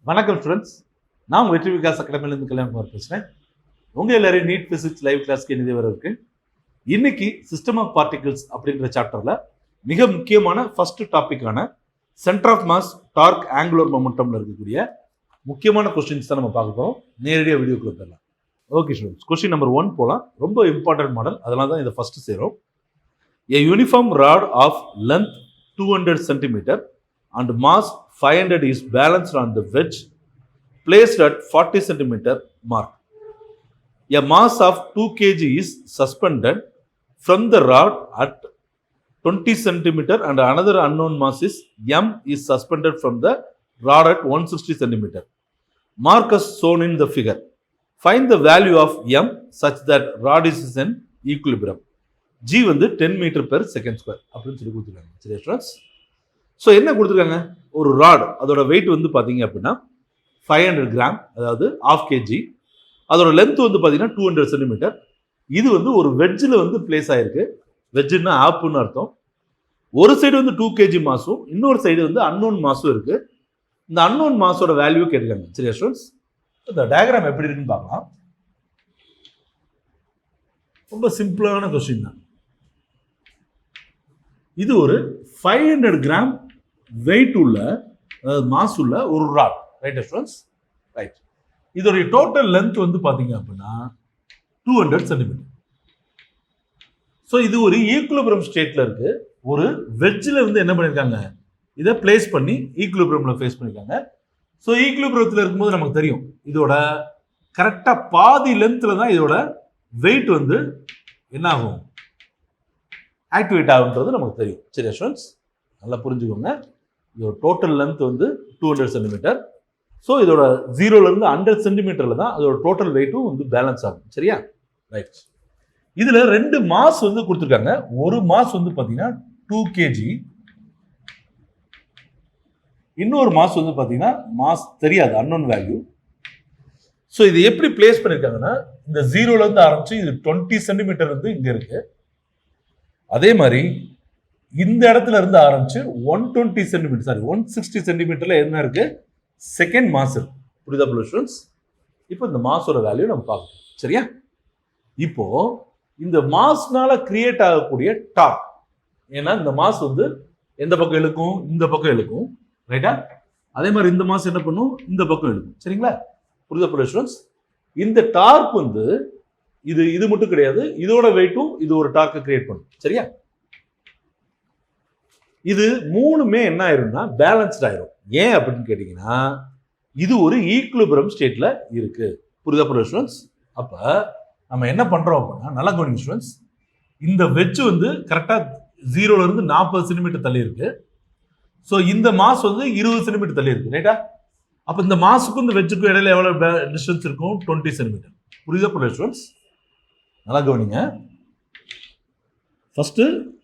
வணக்கம் ஸ்டூடெண்ட்ஸ், நான் வெற்றி விகாஸ் அகாடமிலேருந்து கல்யாணகுமார் பேசுகிறேன். உங்கள் எல்லாரையும் நீட் பிசிக்ஸ் லைவ் கிளாஸ்க்கு இணைதி வரவுக்கு இன்னைக்கு சிஸ்டம் ஆஃப் பார்ட்டிகிள்ஸ் அப்படிங்கிற சாப்டரில் மிக முக்கியமான ஃபர்ஸ்ட் டாப்பிக்கான centre of mass torque angular மொமெண்டம்ல இருக்கக்கூடிய முக்கியமான கொஸ்டின்ஸ் தான் நம்ம பார்க்க போகிறோம். நேரடியாக வீடியோக்குள்ள போயிடலாம். ஓகே ஸ்டூடெண்ட்ஸ், கொஸ்டின் நம்பர் 1 போகலாம். ரொம்ப இம்பார்ட்டன்ட் மாடல், அதனால தான் இதை ஃபர்ஸ்ட் சேரும். A uniform rod of length 200 cm and mass 500 is balanced on the wedge placed at 40 cm mark. A mass of 2 kg is suspended from the rod at 20 cm and another unknown mass is M is suspended from the rod at 160 cm. Mark as shown in the figure. Find the value of M such that rod is in equilibrium. G வந்து 10 metre per second square அப்படின்னு சொல்லி கொடுத்துருக்காங்க. சரி students, so என்ன கொடுத்துருக்காங்க, ஒரு rod அதோட wait வந்து பார்த்தீங்க அப்படின்னா 500 கிராம், அதாவது 1/2 kg. அதோட லென்த் வந்து பார்த்தீங்கன்னா 200 சென்டிமீட்டர். இது வந்து ஒரு வெட்ஜில் வந்து பிளேஸ் ஆயிருக்கு. வெட்ஜுன்னா ஆப்புன்னு அர்த்தம். ஒரு சைடு வந்து 2 kg மாஸும் இன்னொரு சைடு வந்து அன்னோன் மாஸும் இருக்கு. இந்த அன்னோன் மாஸோட வேல்யூ கேட்டிருக்காங்க. சரி ஸ்டூடெண்ட்ஸ், இந்த டயக்ராம் எப்படி இருக்குன்னு பார்க்கலாம். ரொம்ப சிம்பிளான கொஸ்டின் தான். இது ஒரு 500 கிராம் வெயிட் உள்ள, அதாவது மாஸ் உள்ள ஒரு ராட். Right students, right. இதோடைய டோட்டல் லென்த் வந்து பாத்தீங்க அப்படின்னா 200 சென்டிமீட்டர். ஸோ இது ஒரு ஈக்குலிபிரியம் ஸ்டேட்ல இருக்கு. ஒரு வெட்ஜில் வந்து என்ன பண்ணியிருக்காங்க, இதை பிளேஸ் பண்ணி ஈக்குலிபிரியம்ல பிளேஸ் பண்ணியிருக்காங்க. ஸோ ஈக்குலிபிரியத்தில் இருக்கும்போது நமக்கு தெரியும், இதோட கரெக்டாக பாதி லென்த்தில் தான் இதோட வெயிட் வந்து என்ன ஆகும், ஆக்டிவேட் ஆகுன்றது நமக்கு தெரியும். சரி ஸ்டூடெண்ட்ஸ், நல்லா புரிஞ்சுக்கோங்க. இதோட டோட்டல் லென்த் வந்து 200 சென்டிமீட்டர். ஸோ இதோட 0லேருந்து 100 சென்டிமீட்டரில் தான் அதோட டோட்டல் வெயிட்டும் வந்து பேலன்ஸ் ஆகும். சரியா, ரைட். இதில் 2 மாஸ் வந்து கொடுத்துருக்காங்க. ஒரு மாஸ் வந்து பார்த்தீங்கன்னா 2 kg, இன்னொரு மாஸ் வந்து பார்த்தீங்கன்னா மாஸ் தெரியாது, அன்னோன் வேல்யூ. ஸோ இது எப்படி பிளேஸ் பண்ணியிருக்காங்கன்னா, இந்த 0லேருந்து ஆரம்பிச்சு இது 20 சென்டிமீட்டர் வந்து இங்கே இருக்கு. அதே மாதிரி இந்த இடத்துல இருந்து ஆரம்பிச்சு 120 சென்டிமீட்டர், சாரி 160 சென்டிமீட்டர்ல என்ன இருக்கு, செகண்ட் மாஸ் இருக்கு. புரியுதா ஸ்டூடெண்ட்ஸ்? இப்போ இந்த மாஸோட வேல்யூ நம்ம பார்க்கணும். சரியா, இப்போ இந்த மாஸ்னால கிரியேட் ஆகக்கூடிய டார்க், ஏன்னா இந்த மாஸ் வந்து எந்த பக்கம் இழுக்கும், இந்த பக்கம் இழுக்கும். ரைட்டா? அதே மாதிரி இந்த மாஸ் என்ன பண்ணும், இந்த பக்கம் இழுக்கும். சரிங்களா, புரியுதா ஸ்டூடெண்ட்ஸ்? இந்த டார்க் வந்து இது மட்டும் கிடையாது, இதோட வெயிட்டும் இது ஒரு டார்க்கை கிரியேட் பண்ணும். சரியா, இது மூணுமே என்ன ஆயிரும்னா பேலன்ஸ்ட் ஆயிரும். ஏன் அப்படின்னு கேட்டீங்கன்னா, இது ஒரு ஈக்குலிபிரியம் ஸ்டேட்ல இருக்கு. புரியுதா ஸ்டூடெண்ட்ஸ்? அப்ப நம்ம என்ன பண்றோம் அப்படின்னா, நல்லா கவனிங்க ஸ்டூடெண்ட்ஸ், இந்த வெட்ஜ் வந்து கரெக்டா 0லேருந்து 40 சென்டிமீட்டர் தள்ளி இருக்கு. ஸோ இந்த மாஸ் வந்து 20 சென்டிமீட்டர் தள்ளி இருக்கு. ரைட்டா? அப்ப இந்த மாஸுக்கும் இந்த வெட்ஜுக்கும் இடையில எவ்வளவு டிஸ்டன்ஸ் இருக்கும், 20 சென்டிமீட்டர். புரியுதா ஸ்டூடெண்ட்ஸ்? நல்லா கவனிங்க. ஃபர்ஸ்ட்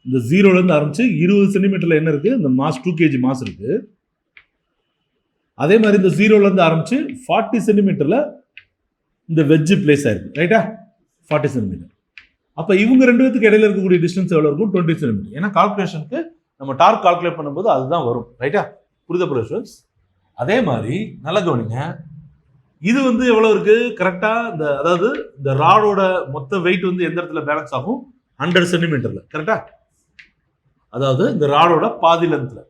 இந்த 0லேருந்து ஆரம்பிச்சு 20 சென்டிமீட்டர்ல என்ன இருக்கு, இந்த மாஸ் 2 kg மாஸ் இருக்கு. அதே மாதிரி இந்த 0லேருந்து ஆரம்பிச்சு 40 சென்டிமீட்டர்ல இந்த வெட்ஜ் பிளேஸ் ஆயிருக்கு. ரைட்டா? 40 சென்டிமீட்டர். அப்ப இவங்க ரெண்டு பேருக்கு இடையில இருக்கக்கூடிய டிஸ்டன்ஸ் எவ்வளவு இருக்கும், 20 சென்டிமீட்டர். ஏன்னா கால்குலேஷனுக்கு நம்ம டார்க் கால்குலேட் பண்ணும்போது அதுதான் வரும். ரைட்டா? புரியுதா ஸ்டூடெண்ட்ஸ்? அதே மாதிரி நல்லா கவனிங்க, இது வந்து எவ்வளவு இருக்கு, கரெக்டா இந்த, அதாவது இந்த ராடோட மொத்த வெயிட் வந்து எந்த இடத்துல பேலன்ஸ் ஆகும், 100 சென்டிமீட்டர்ல. கரெக்டா? அதாவது இந்த ராடோட பாதி லென்த்ல.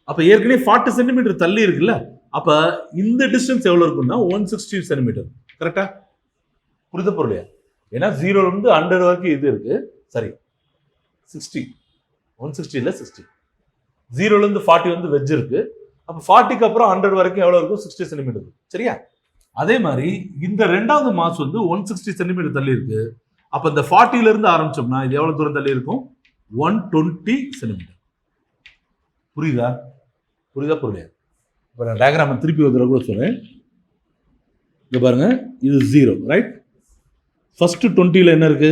அப்ப ஏற்கனவே 40 சென்டிமீட்டர் தள்ளி இருக்குல்ல, அப்ப இந்த டிஸ்டன்ஸ் எவ்வளவு இருக்கும்னா 160 சென்டிமீட்டர். கரெக்டா? புரியுத பொருளையா? ஏன்னா 0லேருந்து 100 வரைக்கும் இது இருக்கு. சரி, 60, 160 இல்ல 60. 0லேருந்து 40 வந்து வெட்ஜ் இருக்கு. அப்ப 40க்கு அப்புறம் 100 வரைக்கும் எவ்வளவு இருக்கும், 60 சென்டிமீட்டர். சரியா? அதே மாதிரி இந்த ரெண்டாவது மாஸ் வந்து 160 சென்டிமீட்டர் தள்ளி இருக்கு. அப்ப இந்த 40லேருந்து ஆரம்பிச்சோம்னா இது எவ்வளவு தூரம் தள்ளி இருக்கும், 120 சென்டிமீட்டர். புரியுதா? புரியுதா பொருளையா? இப்போ நான் டயக்ராம் திருப்பி ஒரு தடவை கூட சொல்றேன். இங்க பாருங்க, இது 0, ரைட்? ஃபர்ஸ்ட் 20ல என்ன இருக்கு,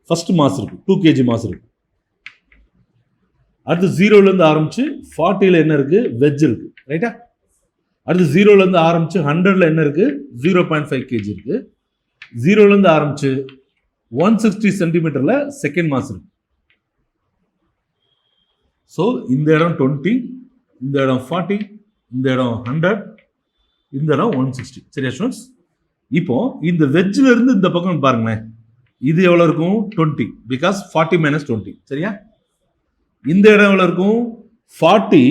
ஃபர்ஸ்ட் மாஸ் இருக்கு, 2 kg மாஸ் இருக்கு. அடுத்து 0லேருந்து ஆரம்பிச்சு 40ல என்ன இருக்கு, வெட்ஜ் இருக்கு. ரைட்டா? அடுத்து 0லேருந்து ஆரம்பிச்சு 100ல என்ன இருக்கு, 0.5 kg இருக்கு. 0லேருந்து ஆரம்பிச்சு 160 சென்டிமீட்டர்ல செகண்ட் மாஸ் இருக்கு. ஸோ இந்த இடம் 20, இந்த இடம் 40, இந்த இடம் 100, இந்த இடம் 160. சரியா ஸ்டூடெண்ட்ஸ்? இப்போ இந்த வெஜ்ல இருந்து இந்த பக்கம் பாருங்களேன், இது எவ்வளவு இருக்கும்? 20, பிகாஸ் 40 minus 20. சரியா? இந்த இடம் எவ்வளவு இருக்கும்? 40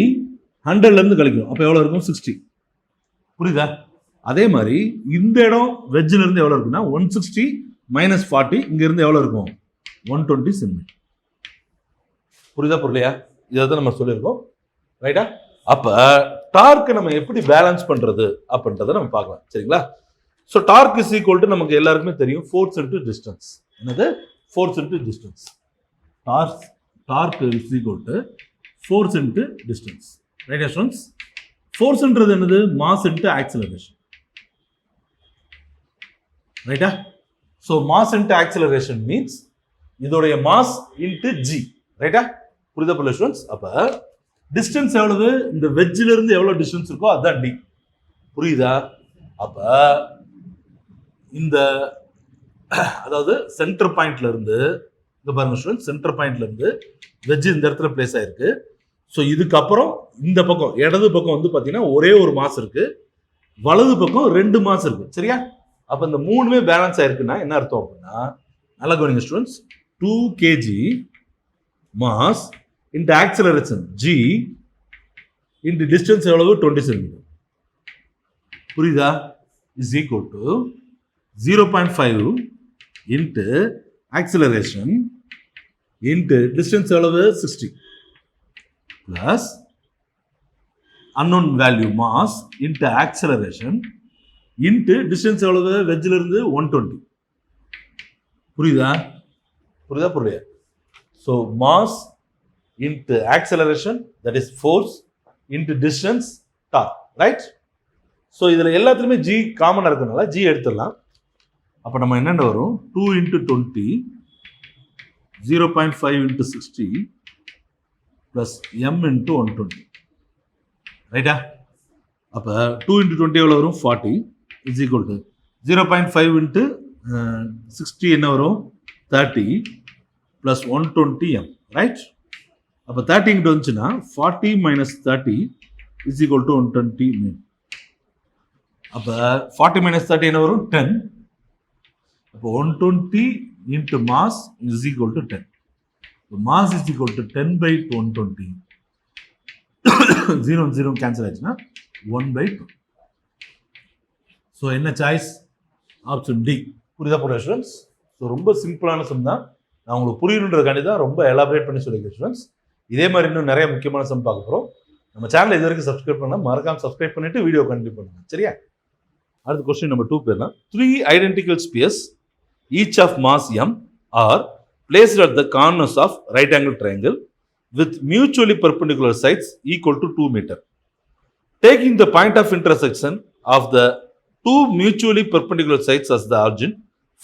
100ல இருந்து கழிக்கணும், அப்ப எவ்வளவு இருக்கும்? 60. புரியுதா? அதே மாதிரி இந்த இடம் வெஜ்ல இருந்து எவ்வளவு இருக்குன்னா 160 minus 40, இங்க இருந்து எவ்வளவு இருக்கும்? 120 செமி. புரியுதா புரியலையா? இதை நம்ம சொல்லியிருக்கோம். ரைட்டா? அப்ப டார்க் நம்ம எப்படி பேலன்ஸ் பண்றது அப்படின்றத நம்ம பார்க்கலாம். சரிங்களா? So torque is equal to நமக்கு எல்லாருக்குமே தெரியும், ஃபோர்ஸ் இன்டு டிஸ்டன்ஸ். என்னது? Force into distance. Torque is equal to force into distance. ரைட்டா ஸ்டூடெண்ட்ஸ்? ஃபோர்ஸ்ன்றது என்னது? Mass into acceleration. ரைட்டா? So mass into acceleration means இதோடைய மாஸ் இன்டு ஜி. ரைட்டா? புரியுதா புரியல ஸ்டூடெண்ட்ஸ்? அப்ப டிஸ்டன்ஸ் எவ்வளவு? இந்த வெஜ்ல இருந்து எவ்வளவு டிஸ்டன்ஸ் இருக்கோ அதுதான் டி. புரியுதா? அப்ப இந்த அதாவது சென்டர் பாயிண்ட்ல இருந்து இங்க பாருங்க ஸ்டூடெண்ட்ஸ், சென்டர் பாயிண்ட்ல இருந்து வெஜ் இந்த இடத்துல பிளேஸ் ஆயிருக்கு. ஸோ இதுக்கப்புறம் இந்த பக்கம் இடது பக்கம் வந்து பாத்தீங்கன்னா ஒரே ஒரு மாஸ் இருக்கு, வலது பக்கம் 2 மாஸ் இருக்கு. சரியா? அப்ப இந்த மூணுமே பேலன்ஸ் ஆயிருக்குன்னா என்ன அர்த்தம் அப்படின்னா, நல்லா கவனிங்க students, 2 kg mass into acceleration g into distance எவ்வளவு? 20 cm. புரியுதா? is equal to 0.5 into acceleration into distance எவ்வளவு? 60 plus unknown value mass into acceleration into distance எவ்வளவு? வெஜ்ல இருந்து 120. புரியுதா? புரியுதா புரியலையா? so mass into acceleration, that is force, into distance, torque. right? so இதுல எல்லாத்துலயுமே g காமனா இருக்கனால g எடுத்துடலாம். அப்ப நம்ம என்னென்ன வரும்? 2 into 20 0.5 into 60 plus m into 120. ரைட்டா? அப்ப 2 into 20 எவ்வளவு வரும்? 40 is equal to 0.5 into 60 என்ன வரும்? 30 plus 120 m. ரைட்? அப்ப 30 இங்கிட்ட வந்துச்சுன்னா 40 minus 30 is equal to 120 m. அப்ப 40 minus 30 என்ன வரும்? 10. அப்ப 120 into mass is equal to 10. So mass is equal to 10 by 120. 0 0 cancel ஆச்சுன்னா 1 by 2. So என்ன சாய்ஸ்? Option D. புரியுதா போல ஸ்டூடெண்ட்ஸ்? ஸோ ரொம்ப சிம்பிளான சம் தான். நான் உங்களுக்கு புரியணுன்றதுக்காண்டி தான் ரொம்ப எலாபரேட் பண்ணி சொல்லியிருக்கேன் ஸ்டூடெண்ட்ஸ். இதே மாதிரி இன்னும் நிறைய முக்கியமான சம் பார்க்க போகிறோம். நம்ம சேனல் இது வரைக்கும் சப்ஸ்கிரைப் பண்ணால் மறக்காம சப்ஸ்கிரைப் பண்ணிட்டு வீடியோ கண்டினியூ பண்ணுங்க. சரியா? அடுத்த கொஸ்டின் நம்பர் 2 பேர்லாம். 3 identical spheres each of mass m are placed at the corners of right angle triangle with mutually perpendicular sides equal to 2 meter. Taking the point of intersection of the two mutually perpendicular sides as the origin,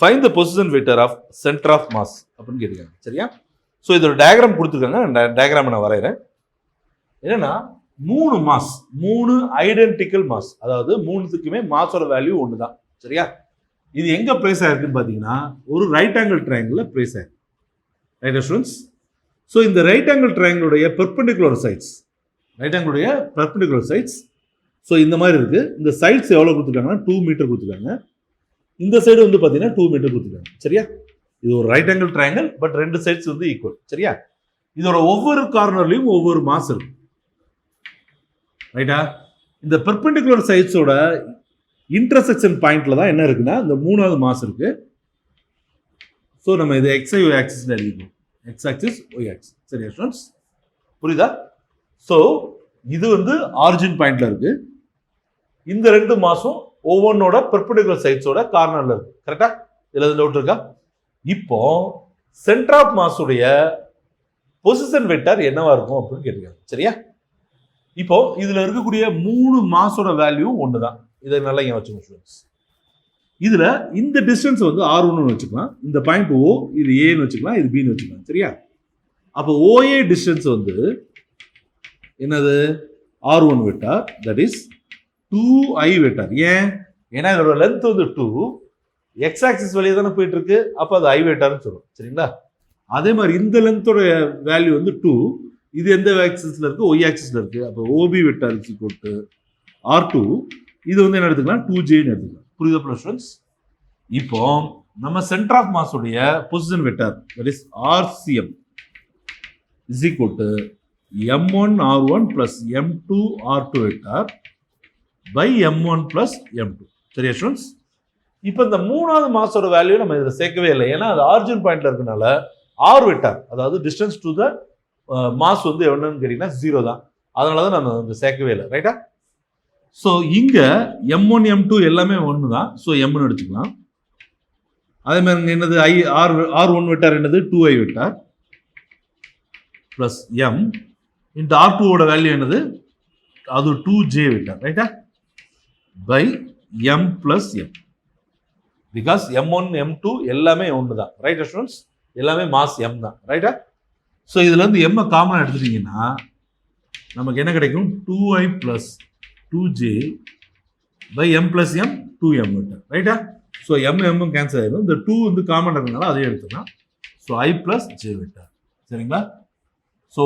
find the position vector of center of mass அப்படின்னு கேட்டிருக்காங்க. சரியா? So இதோட diagram கொடுத்துருக்காங்க. Diagram நான் வரைகிறேன். என்னன்னா 3 mass, 3 identical mass, அதாவது 3த்துக்குமே மாஸோட value ஒன்று தான். சரியா? இது எங்க பிளேஸ் ஆயிருக்குன்னு பார்த்தீங்கன்னா ஒரு ரைட் ஆங்கிள் ட்ரையாங்கிள் பிளேஸ் ஆயிருக்கு. Right students? ஸோ இந்த ரைட் ஆங்கிள் ட்ரையாங்கிளுடைய பெர்பெண்டிகுலர் சைட்ஸ், ரைட் ஆங்கிளுடைய பெர்பெண்டிகுலர் சைட்ஸ் ஸோ இந்த மாதிரி இருக்கு. இந்த சைட்ஸ் எவ்வளோ கொடுத்துருக்காங்கன்னா 2 மீட்டர் கொடுத்துருக்காங்க. இந்த சைடு வந்து பார்த்தீங்கன்னா 2 மீட்டர் கொடுத்துருக்காங்க. சரியா? இது ஒரு right angle triangle, but 2 sides வந்து ஈக்குவல். சரியா? இதோட ஒவ்வொரு கார்னர்லையும் ஒவ்வொரு மாஸ் இருக்கு. ரைட்டா? இந்த பெர்பெண்டிகுலர் சைட்ஸோட இன்டர்செக்ஷன் பாயிண்ட்ல தான் என்ன இருக்குன்னா இந்த 3வது மாஸ் இருக்கு. ஸோ நம்ம இது எக்ஸ் ஒய் ஆக்சிஸ் எழுதிக்கணும். X axis Y axis. சரியா ஸ்டூடெண்ட்ஸ்? புரியுதா? ஸோ இது வந்து ஆரிஜின் பாயிண்ட்ல இருக்கு. இந்த 2 மாஸும் ஒவ்வொன்னோட பெர்பெண்டிகுலர் சைட்ஸோட கார்னர்ல இருக்கு. கரெக்டா? இதுல டவுட் இருக்கா? இப்போ சென்டர் ஆஃப் மாஸ் உடைய பொசிஷன் வெக்டர் என்னவா இருக்கும் அப்படின்னு கேட்டிருக்காங்க. சரியா? இப்போ இதுல இருக்கக்கூடிய 3 மாஸோட வேல்யூ ஒண்ணுதான். இதை நல்லா இங்க வச்சுக்கோங்க ஸ்டூடெண்ட்ஸ். இதுல இந்த டிஸ்டன்ஸ் வந்து R1 வச்சுக்கலாம். இந்த பாயிண்ட் O இது ஏன்னு வச்சுக்கலாம், இது பின்னு வச்சுக்கலாம். சரியா? அப்போ OA டிஸ்டன்ஸ் வந்து என்னது? R1 vector, that is 2i vector. ஏன்? ஏன்னா இதோட லென்த் வந்து 2, எக்ஸ் ஆக்சிஸ் வழியா தானே போயிட்டு இருக்கு. அப்ப அது i வெக்டர்னு சொல்றோம். சரிங்களா? அதே மாதிரி இந்த லென்த்தோட வேல்யூ வந்து 2, இது எந்த ஆக்சிஸ்ல இருக்கு? ஒய் ஆக்சிஸ்ல இருக்கு. அப்போ OB vector is equal to R2 இது வந்து என்ன எடுத்துக்கலாம் 2j ன்னு எடுத்துக்கலாம். புரியுதா ஸ்டூடண்ட்ஸ்? இப்போ நம்ம சென்டர் ஆஃப் மாஸ் உடைய position vector that is RCM is equal to M1 R1 plus M2 R2 vector by M1 plus M2. சரியா ஸ்டூடண்ட்ஸ்? இப்போ இந்த மூணாவது மாஸோட வேல்யூ நம்ம இதில் சேர்க்கவே இல்லை, ஏன்னா அது ஆரிஜின் பாயிண்ட்ல இருக்கனால ஆர் வெக்டார், அதாவது டிஸ்டன்ஸ் டு த மாஸ் வந்து என்னன்னு கேட்டீங்கன்னா 0 தான். அதனால தான் நம்ம வந்து சேர்க்கவே இல்லை. ரைட்டா? ஸோ இங்க M1 M2 எல்லாமே ஒன்று தான். ஸோ எம்னு எடுத்துக்கலாம். அதே மாதிரி இங்கே என்னது R1 வெக்டார் என்னது 2i vector plus M into R2 ஓட வேல்யூ என்னது, அது 2j வெக்டார். ரைட்டா? By M plus M. Because M1 M2 எல்லாமே ஒன்று தான். ரைட்டா ஸ்டூடெண்ட்ஸ்? எல்லாமே மாஸ் M தான். ரைட்டா? ஸோ இதுல இருந்து M காமனா எடுத்துட்டீங்கன்னா நமக்கு என்ன கிடைக்கும், 2i plus 2j by M plus M 2m vector. ரைட்டா? ஸோ M கேன்சல் ஆயிடும். இந்த 2 வந்து காமன் இருக்கனால அதே எடுத்துக்கலாம். So I plus j vector. சரிங்களா? ஸோ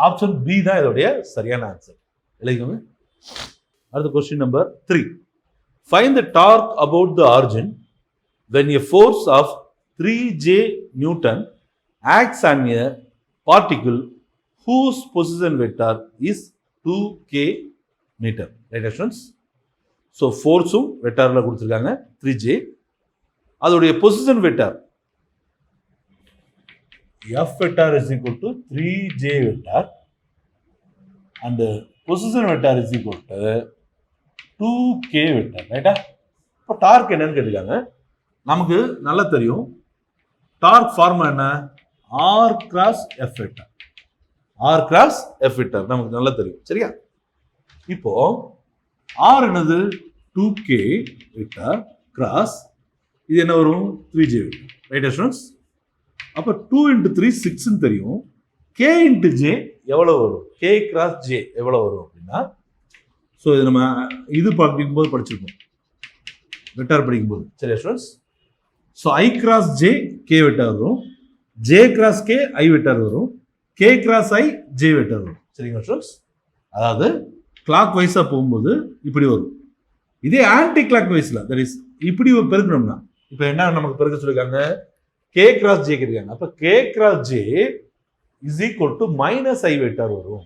ஆப்ஷன் பி தான் இதோடைய சரியான ஆன்சர். எழுதிக்கோங்க. அடுத்த question number 3. Find the torque about the origin when a force of 3j Newton acts on a particle whose position vector is 2k meter. Right, students? So force-um vectorல கொடுத்திருக்காங்க 3j. அதோடைய position vector F vector is equal to 3j vector and position vector is equal to 2k vector. ரைட்டா? இப்போ dark என்னன்னு கேட்டிருக்காங்க. நமக்கு நல்லா தெரியும் dark formula என்ன, R cross F vector. R cross F vector நமக்கு நல்லா தெரியும். சரியா? இப்போ R என்னது 2k வெக்டர் கிராஸ் இது என்ன வரும் 3j வெக்டர். Right students? அப்போ 2 × 3 6 ன்னு தெரியும். k × j எவ்வளவு வரும், k கிராஸ் j எவ்வளவு வரும் அப்படின்னா, ஸோ இது நம்ம இது படிக்கும்போது படிச்சிருக்கோம், வெக்டார் படிக்கும்போது. சரியா students? So I cross j k vector வரும், j cross k I vector வரும், k cross I j vector வரும். சரிங்களா ஸ்டூடண்ட்ஸ்? அதாவது கிளாக் வைஸாக போகும்போது இப்படி வரும். இதே ஆன்டி கிளாக் வைஸில் தட் இஸ் இப்படி பெருக்கணும்னா, இப்போ என்ன நமக்கு பெருக்க சொல்லியிருக்காங்க, k கிராஸ் j இருக்காங்க. அப்போ k cross j is equal to minus I vector வரும்.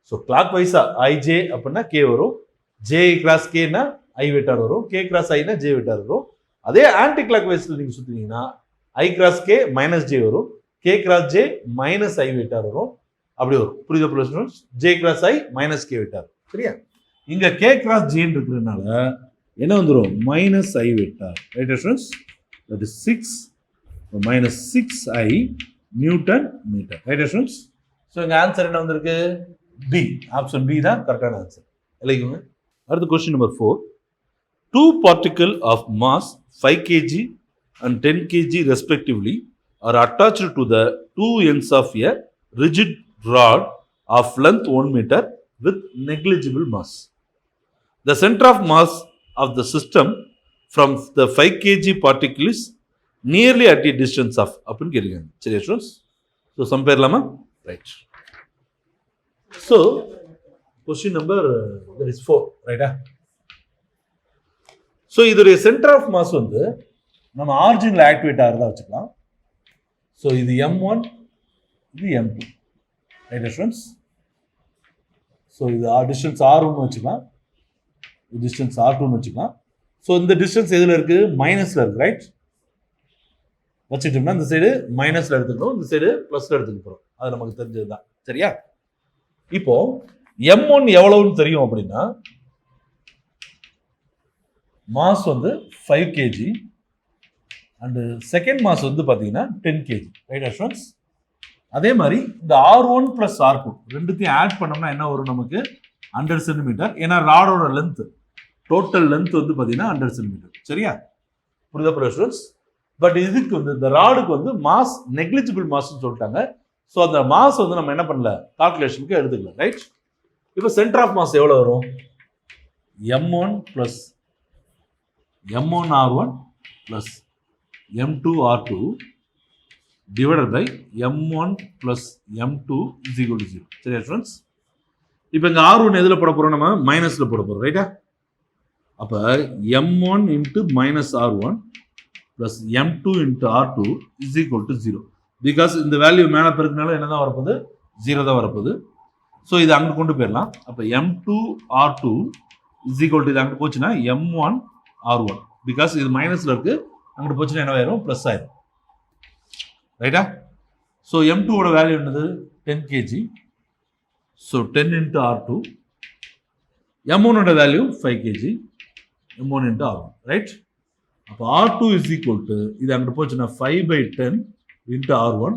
ஸோ கிளாக் வைஸா IJ அப்படின்னா k வரும், j கிராஸ் kனா I வெக்டார் வரும், k கிராஸ் Iனா j வெக்டார் வரும். அதே ஆன்டி கிளாக் வைஸ்ல நீங்க சுத்தினீங்கன்னா I cross k minus j வரும், k cross j minus I vector வரும். அப்படி வரும். புரியுதா students? j cross I minus k vector. சரியா? இங்க k கிராஸ் j இருக்கிறதுனால என்ன வந்துரும், minus I vector. Right students? That is 6 minus 6i newton metre. Right students? So இங்க ஆன்சர் என்ன வந்திருக்கு, பி. ஆப்ஷன் பி தான் கரெக்டான ஆன்சர். எழுதிக்கோங்க. அடுத்த question number 4. 2 particles of mass 5 kg and 10 kg respectively are attached to the two ends of a rigid rod of length 1 meter with negligible mass. The center of mass of the system from the 5 kg particle is nearly at a distance of அப்படின்னு கேட்குறாங்க. சரியா students? So sum பேர்லாமா? Right. So question number 4. ரைட்டா? So இதோடைய centre of mass வந்து நம்ம ஆரிஜினில் activate ஆகிறதா வச்சுக்கலாம். So இது M1, இது M2. Right students? ஸோ இது டிஸ்டன்ஸ் R1 வச்சுக்கலாம், இது டிஸ்டன்ஸ் R2 வச்சுக்கலாம். ஸோ இந்த டிஸ்டன்ஸ் எதில் இருக்கு, மைனஸில் இருக்கு. ரைட்? வச்சுட்டோம்னா இந்த சைடு மைனஸில் எடுத்துக்கிறோம், இந்த சைடு ப்ளஸில் எடுத்துக்கிறோம். அது நமக்கு தெரிஞ்சது தான். சரியா? இப்போ M1 எவ்வளவுன்னு தெரியும் அப்படின்னா, மாஸ் வந்து 5 kg அண்ட் செகண்ட் மாஸ் வந்து பார்த்தீங்கன்னா 10 kg. Right students? அதே மாதிரி இந்த R1 + R2 ரெண்டுத்தையும் ஆட் பண்ணோம்னா என்ன வரும் நமக்கு, 100 சென்டிமீட்டர். ஏன்னா ராடோட லென்த் டோட்டல் லென்த் வந்து பார்த்தீங்கன்னா 100 சென்டிமீட்டர். சரியா? புரியுதா ஸ்டூடண்ட்ஸ்? பட் இதுக்கு வந்து இந்த ராடுக்கு வந்து மாஸ் நெக்லிஜிபிள் மாஸ்ன்னு சொல்லிட்டாங்க. ஸோ அந்த மாஸ் வந்து நம்ம என்ன பண்ணல, கால்குலேஷனுக்கு எடுத்துக்கலாம். ரைட்? இப்போ சென்டர் ஆஃப் மாஸ் எவ்வளோ வரும், M1 + M1R1 + M2R2 divided by M1 + M2 is equal to 0. சரியா ஸ்டூடண்ட்ஸ்? இப்போ இங்கே R1 எதில் போட போகிறோம், நம்ம மைனஸில் போட போகிறோம். ரைட்டா? அப்போ m1 into minus r1 plus m2 into r2 is equal to 0. Because இந்த வேல்யூ மேலே பெருக்கினாலும் என்ன தான் வரப்போகுது 0 தான் வரப்போகுது. ஸோ இது அங்கே கொண்டு போயிடலாம். அப்போ m2 r2 is equal to இது அங்கே போச்சுன்னா m1 r1 பிகாஸ் இது மைனஸில் இருக்குது, அங்கிட்டு போச்சுன்னா என்ன ஆயிரும் ப்ளஸ் ஆயிரும். ரைட்டா? ஸோ m2 ஓட வேல்யூ என்னது 10 kg. So 10 into r2. m1 ஓட value 5 kg. m1 into r1. Right? அப்போ r2 is equal to இது அங்கிட்டு போச்சுன்னா 5/10 into r1.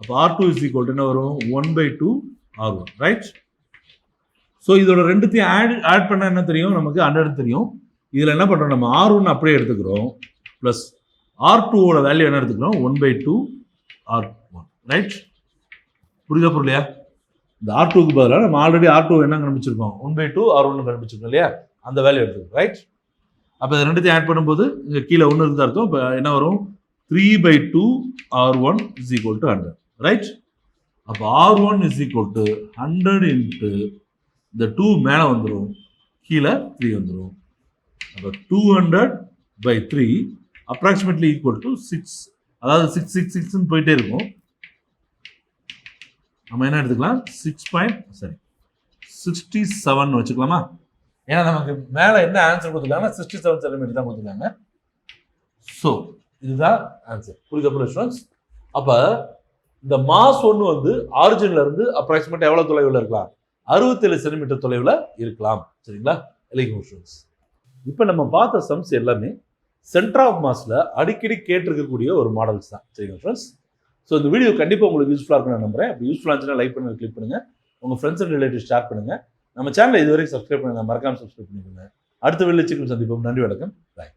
அப்போ r2 is equal to என்ன வரும் 1/2 r1. ரைட்? ஸோ இதோட ரெண்டுத்தையும் ஆட் பண்ண என்ன தெரியும் நமக்கு 100 தெரியும். இதில் என்ன பண்ணுறோம் நம்ம r1 அப்படியே எடுத்துக்கிறோம் ப்ளஸ் r2 ஓட வேல்யூ என்ன எடுத்துக்கிறோம் 1/2 r1. ரைட்? புரியுதா புரியலையா? இந்த r2க்கு பதிலாக நம்ம ஆல்ரெடி r2 என்ன கண்டுபிடிச்சிருக்கோம் 1/2 r1 கண்டுபிடிச்சிருக்கோம் இல்லையா, அந்த வேல்யூ எடுத்துக்கிறோம். ரைட்? அப்போ இது ரெண்டுத்தையும் ஆட் பண்ணும்போது இங்கே கீழே 1 இருக்குது அர்த்தம். இப்போ என்ன வரும் 3/2 r1 is equal to 100. Right? அப்போ r1 is equal to 100 into இந்த 2 மேலே வந்துடும், கீழே 3 வந்துடும். அப்போ 200/3 அப்ராக்சிமேட்லி ஈக்குவல் டு 6. அதாவது 666 போயிட்டே இருக்கும். நம்ம என்ன எடுத்துக்கலாம் 67 வச்சுக்கலாமா? ஏன்னா நமக்கு மேலே என்ன ஆன்சர் கொடுத்துருக்காங்கன்னா 67 சென்டிமீட்டர் தான் கொடுத்துருக்காங்க. ஸோ இதுதான் ஆன்சர். புரியுதா ஸ்டூடெண்ட்ஸ்? அப்போ இந்த மாஸ் ஒன்று வந்து ஆரிஜின்ல இருந்து அப்ராக்சிமேட் எவ்வளோ தொலைவில் இருக்கலாம் 67 சென்டிமீட்டர் தொலைவில் இருக்கலாம். சரிங்களா? எலிக்கும் ஸ்டூடெண்ட்ஸ், இப்போ நம்ம பார்த்த சம்ஸ் எல்லாமே சென்டர் ஆஃப் மாஸில் அடிக்கடி கேட்டிருக்கக்கூடிய ஒரு மாடல்ஸ் தான். சரிங்களா ஃப்ரெண்ட்ஸ்? ஸோ இந்த வீடியோ கண்டிப்பாக உங்களுக்கு யூஸ்ஃபுல்லாக இருக்குன்னு நான் நம்புறேன். அப்படி யூஸ்ஃபுல்லாக இருந்துச்சுன்னா லைக் பண்ணுங்க, கிளிக் பண்ணுங்க, உங்கள் ஃப்ரெண்ட்ஸ் அண்ட் ரிலேட்டிவ் ஷேர் பண்ணுங்க. நம்ம சேனலை இதுவரைக்கும் சப்ஸ்கிரைப் பண்ணுங்க, மறக்காம சப்ஸ்கிரைப் பண்ணிக்கோங்க. அடுத்த வீடியோவில் சந்திப்போம். நன்றி, வணக்கம், பாய்.